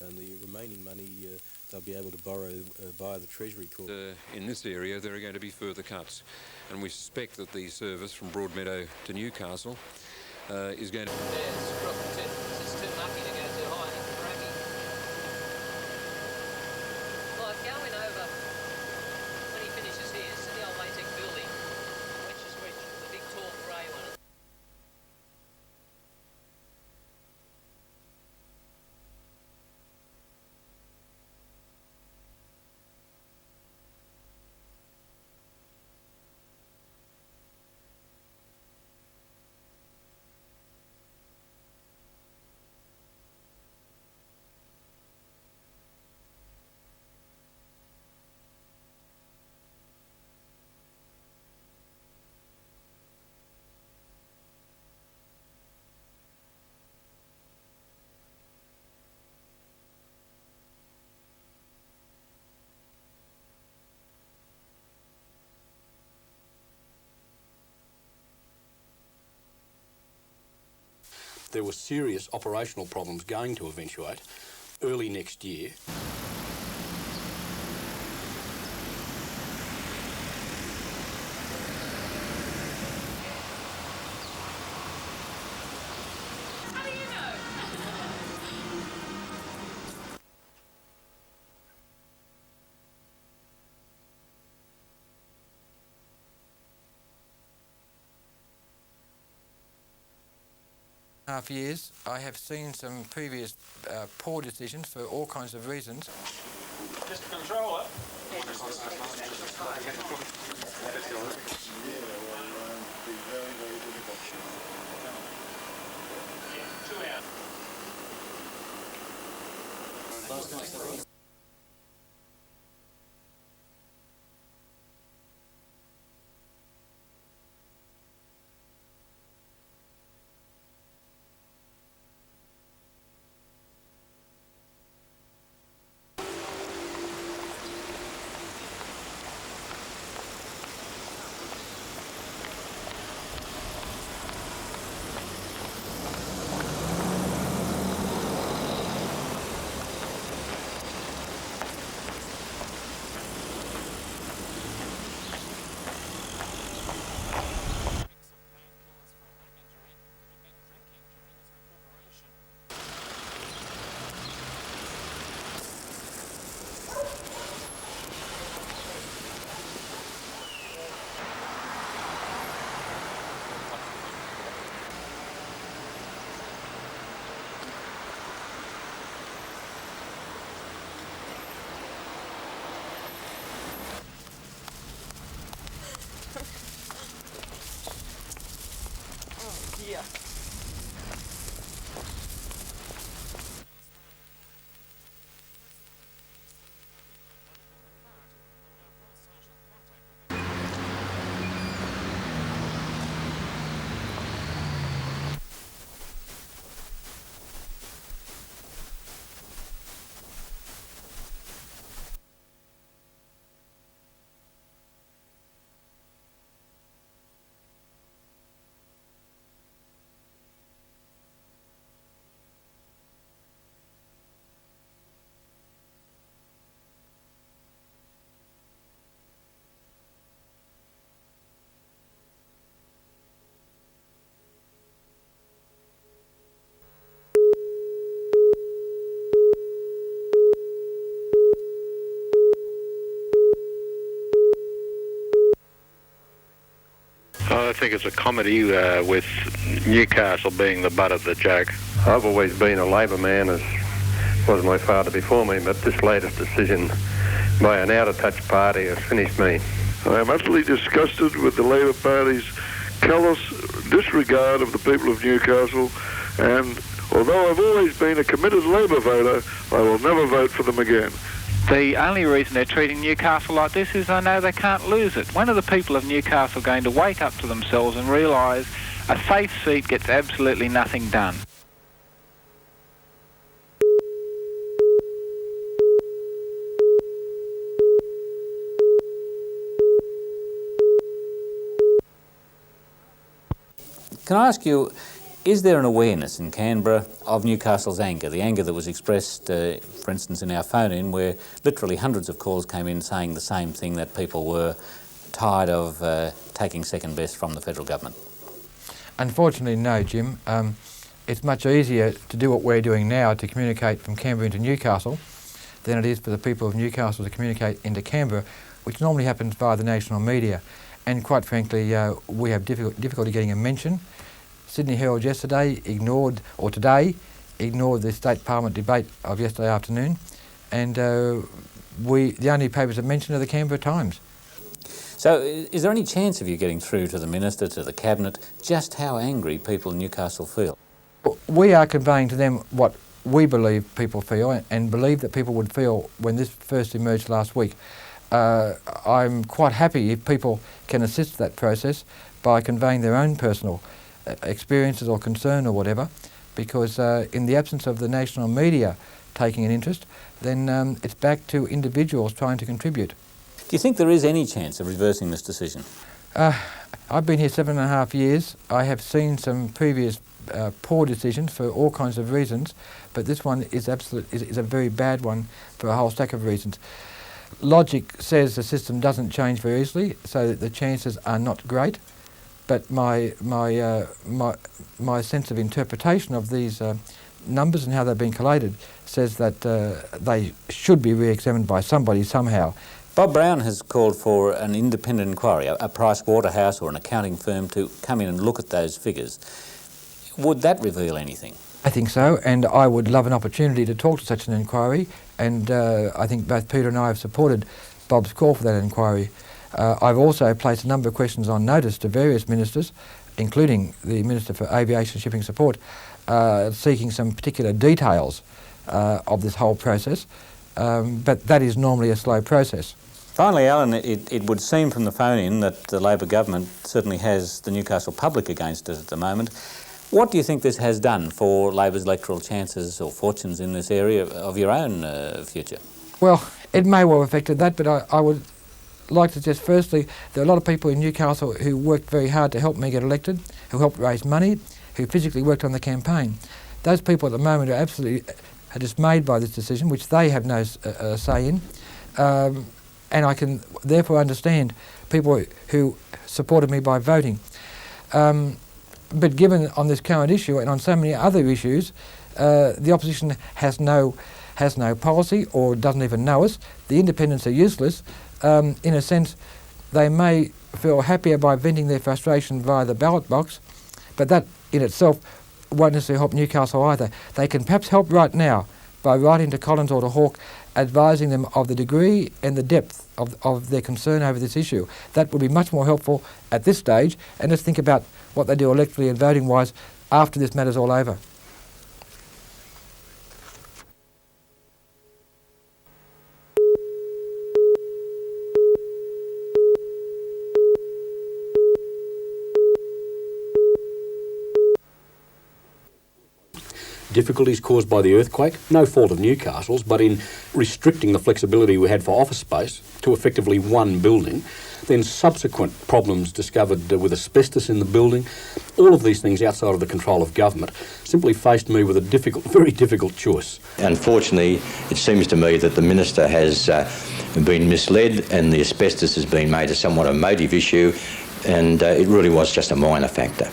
and the remaining money they'll be able to borrow via the Treasury Corp. In this area there are going to be further cuts, and we suspect that the service from Broadmeadow to Newcastle is going to... It's too lucky to go too high, it's cracky. Like going over, when he finishes here, see the old Latex building, which is the big tall grey one. There were serious operational problems going to eventuate early next year. How do you know? Half years, I have seen some previous poor decisions for all kinds of reasons. Just to control it. Yeah. I think it's a comedy with Newcastle being the butt of the joke. I've always been a Labor man, as was my father before me, but this latest decision by an out-of-touch party has finished me. I am utterly disgusted with the Labor Party's callous disregard of the people of Newcastle, and although I've always been a committed Labor voter, I will never vote for them again. The only reason they're treating Newcastle like this is they know they can't lose it. When are the people of Newcastle going to wake up to themselves and realise a safe seat gets absolutely nothing done? Can I ask you, Is there an awareness in Canberra of Newcastle's anger, the anger that was expressed, for instance, in our phone-in, where literally hundreds of calls came in saying the same thing, that people were tired of taking second best from the federal government? Unfortunately, no, Jim. It's much easier to do what we're doing now, to communicate from Canberra into Newcastle, than it is for the people of Newcastle to communicate into Canberra, which normally happens via the national media. And quite frankly, we have difficulty getting a mention. Sydney Herald yesterday ignored, or today, ignored the State Parliament debate of yesterday afternoon, and the only papers that mention are the Canberra Times. So is there any chance of you getting through to the Minister, to the Cabinet, just how angry people in Newcastle feel? We are conveying to them what we believe people feel, and believe that people would feel when this first emerged last week. I'm quite happy if people can assist that process by conveying their own personal experiences or concern or whatever, because in the absence of the national media taking an interest, then it's back to individuals trying to contribute. Do you think there is any chance of reversing this decision? I've been here 7.5 years. I have seen some previous poor decisions for all kinds of reasons, but this one is a very bad one for a whole stack of reasons. Logic says the system doesn't change very easily, so that the chances are not great. But my sense of interpretation of these numbers and how they've been collated says that they should be re-examined by somebody somehow. Bob Brown has called for an independent inquiry, a Price Waterhouse or an accounting firm to come in and look at those figures. Would that reveal anything? I think so, and I would love an opportunity to talk to such an inquiry, and I think both Peter and I have supported Bob's call for that inquiry. I've also placed a number of questions on notice to various ministers, including the Minister for Aviation Shipping Support, seeking some particular details of this whole process, but that is normally a slow process. Finally, Alan, it would seem from the phone-in that the Labor government certainly has the Newcastle public against it at the moment. What do you think this has done for Labor's electoral chances or fortunes in this area of your own future? Well, it may well have affected that, but I would like to just firstly, there are a lot of people in Newcastle who worked very hard to help me get elected, who helped raise money, who physically worked on the campaign. Those people at the moment are absolutely dismayed by this decision, which they have no say in. And I can therefore understand people who supported me by voting. But given on this current issue and on so many other issues, the opposition has no policy or doesn't even know us. The independents are useless. In a sense, they may feel happier by venting their frustration via the ballot box, but that in itself won't necessarily help Newcastle either. They can perhaps help right now by writing to Collins or to Hawke, advising them of the degree and the depth of their concern over this issue. That would be much more helpful at this stage, and let's think about what they do electorally and voting-wise after this matter's all over. Difficulties caused by the earthquake, no fault of Newcastle's, but in restricting the flexibility we had for office space to effectively one building, then subsequent problems discovered with asbestos in the building, all of these things outside of the control of government, simply faced me with a very difficult choice. Unfortunately, it seems to me that the Minister has been misled, and the asbestos has been made a somewhat emotive issue, and it really was just a minor factor.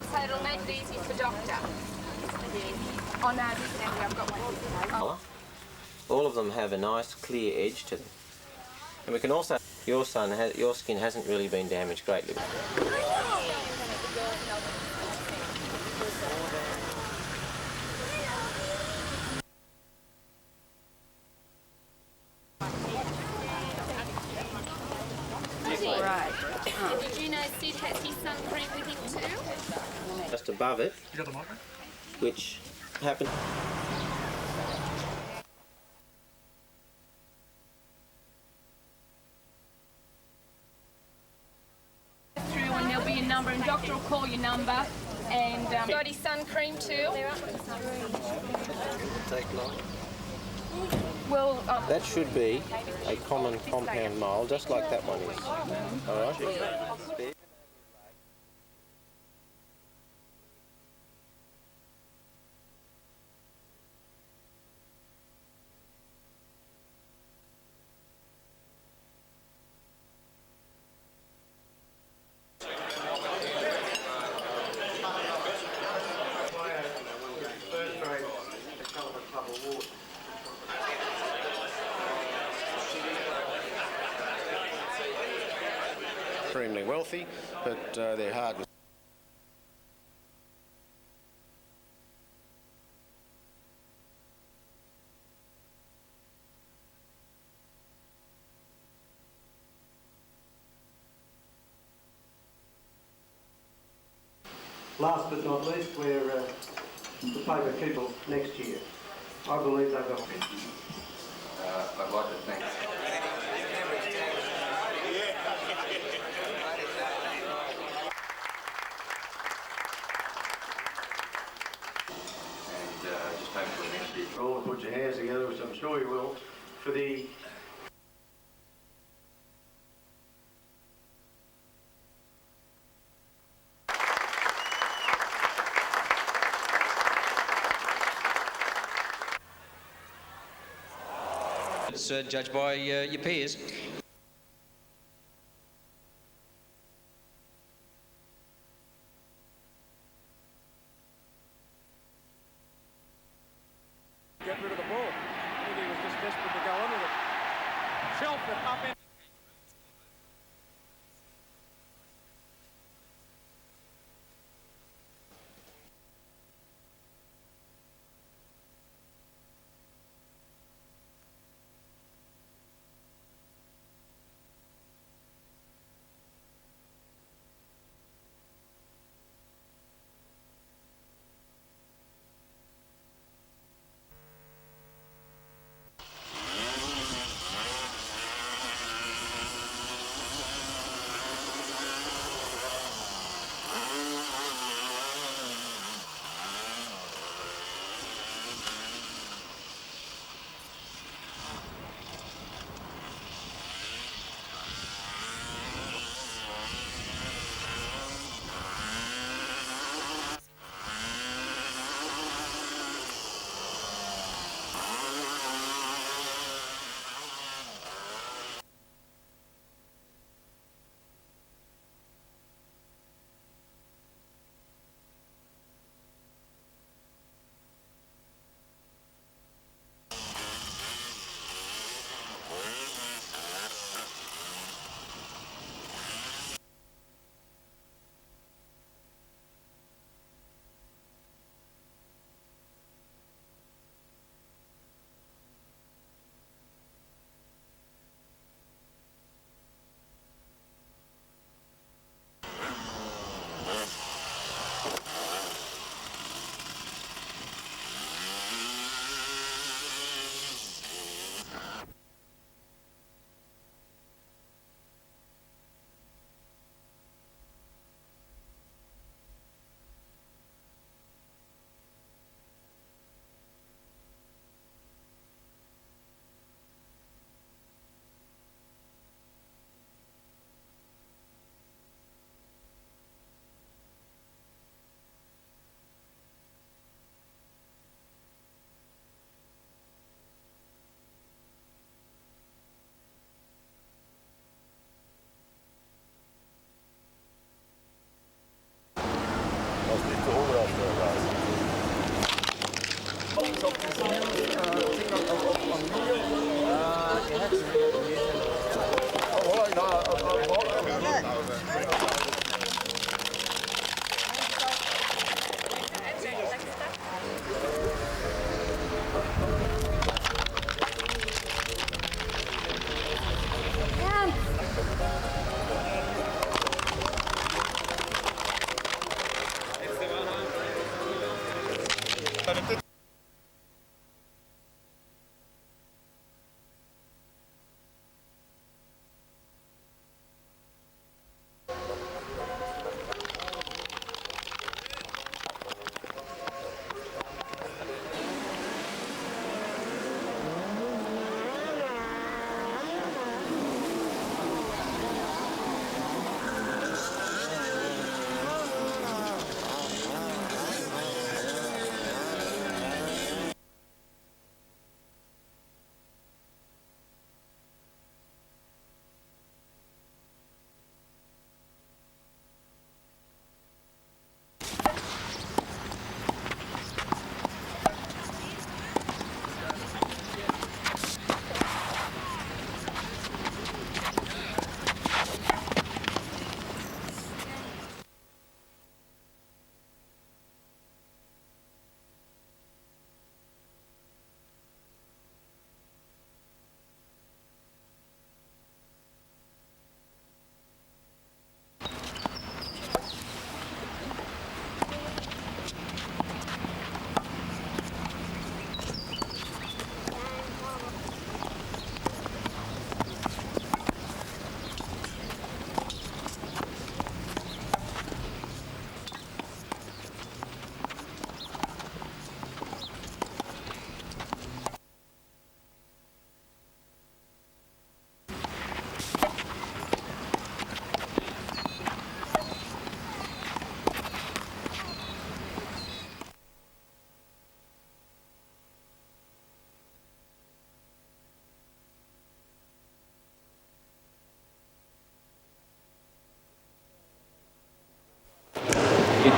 So it'll make it easy for Doctor. Oh no, this Andy, I've got one. All of them have a nice clear edge to them. And we can also, your skin hasn't really been damaged greatly. Right. And did you know Sid has his sun cream with him too? Just above it, which happened. Through and there'll be a number and doctor will call your number and got his sun cream too. Take long. Well, That should be a common compound mole, just like that one is. All right. Extremely wealthy, but their hard was. Last but not least, we're the paper people next year. I believe they've got. I'd like to thank. Just hopefully next year. All put your hands together, which I'm sure you will, for the It's judged by your peers. Get rid of the ball. I think he was just desperate to go on with it. Shelf it up in.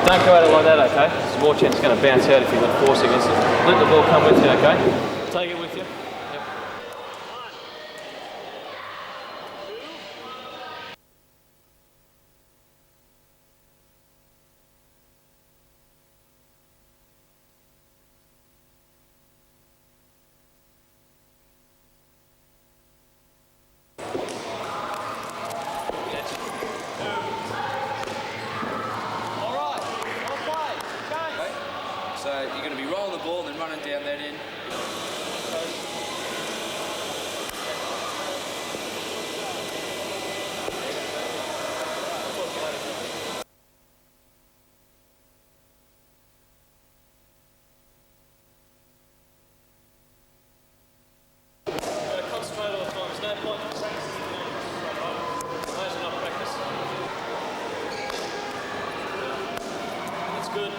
Don't go at it like that, okay? There's more chance it's going to bounce out if you're going to force against it. Let the ball come with you, okay? Take it with you. Yep. So you're going to be rolling the ball and then running down that end. Concentrate all the time. There's no point in practicing. Those are not practice. That's good.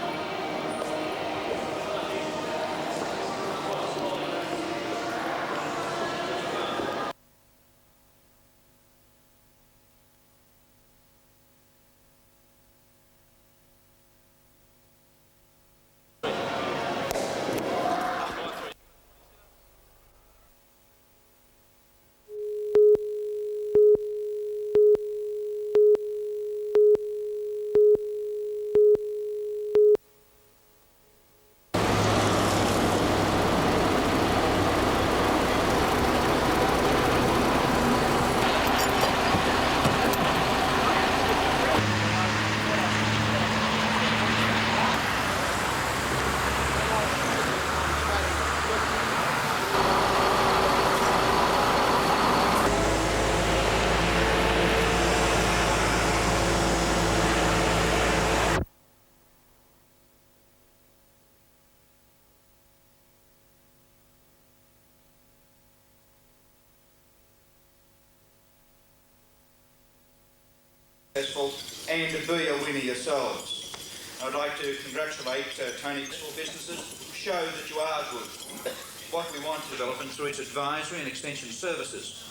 And to be a winner yourselves. I'd like to congratulate Tony for businesses. Show that you are good. What we want to development through its advisory and extension services,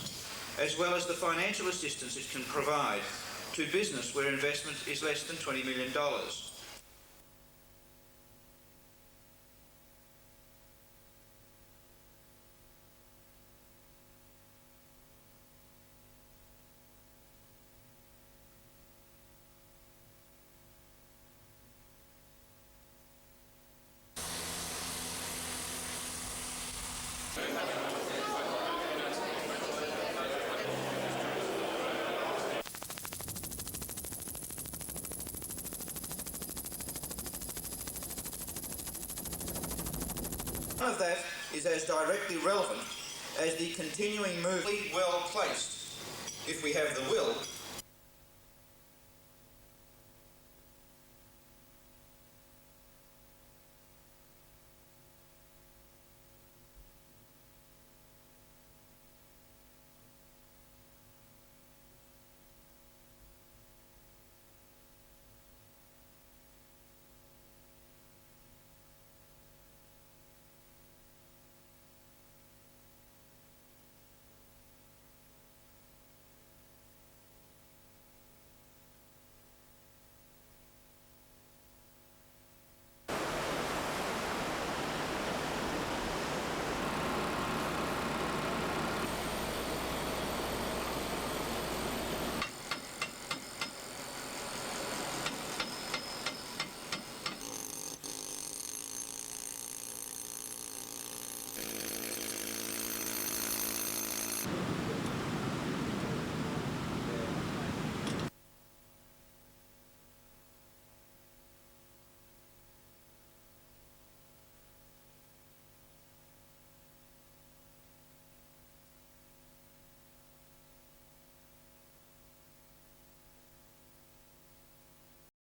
as well as the financial assistance it can provide to business where investment is less than $20 million. None of that is as directly relevant as the continuing move. Well placed, if we have the will,